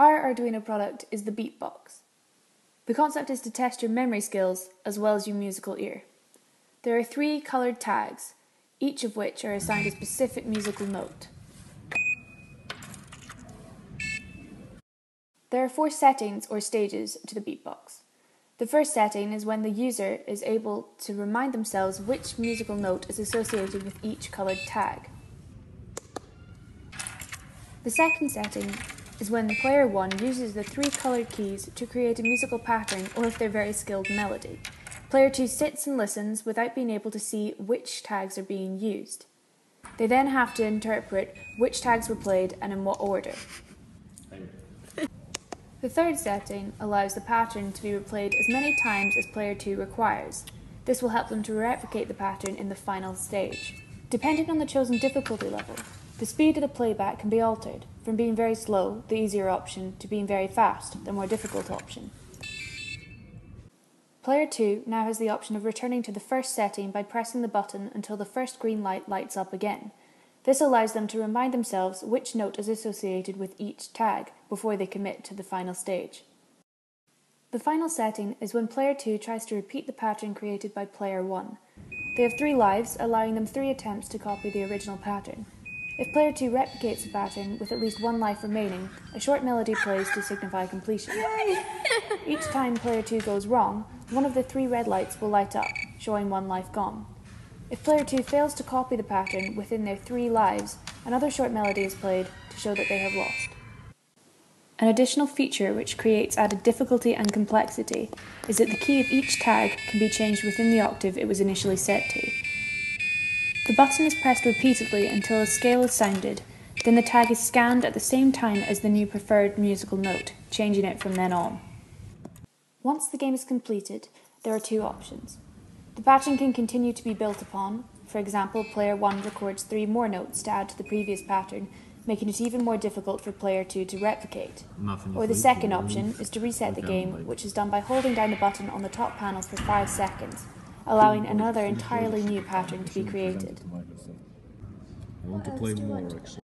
Our Arduino product is the beatbox. The concept is to test your memory skills as well as your musical ear. There are 3 coloured tags, each of which are assigned a specific musical note. There are 4 settings or stages to the beatbox. The first setting is when the user is able to remind themselves which musical note is associated with each coloured tag. The second setting is when player 1 uses the 3 coloured keys to create a musical pattern or if they're very skilled melody. Player 2 sits and listens without being able to see which tags are being used. They then have to interpret which tags were played and in what order. The third setting allows the pattern to be replayed as many times as player 2 requires. This will help them to replicate the pattern in the final stage. Depending on the chosen difficulty level, the speed of the playback can be altered, from being very slow, the easier option, to being very fast, the more difficult option. Player 2 now has the option of returning to the first setting by pressing the button until the first green light lights up again. This allows them to remind themselves which note is associated with each tag before they commit to the final stage. The final setting is when player 2 tries to repeat the pattern created by player 1. They have 3 lives, allowing them 3 attempts to copy the original pattern. If player 2 replicates the pattern with at least 1 life remaining, a short melody plays to signify completion. Each time player 2 goes wrong, one of the 3 red lights will light up, showing 1 life gone. If player 2 fails to copy the pattern within their 3 lives, another short melody is played to show that they have lost. An additional feature which creates added difficulty and complexity is that the key of each tag can be changed within the octave it was initially set to. The button is pressed repeatedly until a scale is sounded, then the tag is scanned at the same time as the new preferred musical note, changing it from then on. Once the game is completed, there are 2 options. The pattern can continue to be built upon. For example, player 1 records 3 more notes to add to the previous pattern, making it even more difficult for player 2 to replicate. Or the second option is to reset the game, which is done by holding down the button on the top panel for 5 seconds, allowing another entirely new pattern to be created. I want to play more, actually.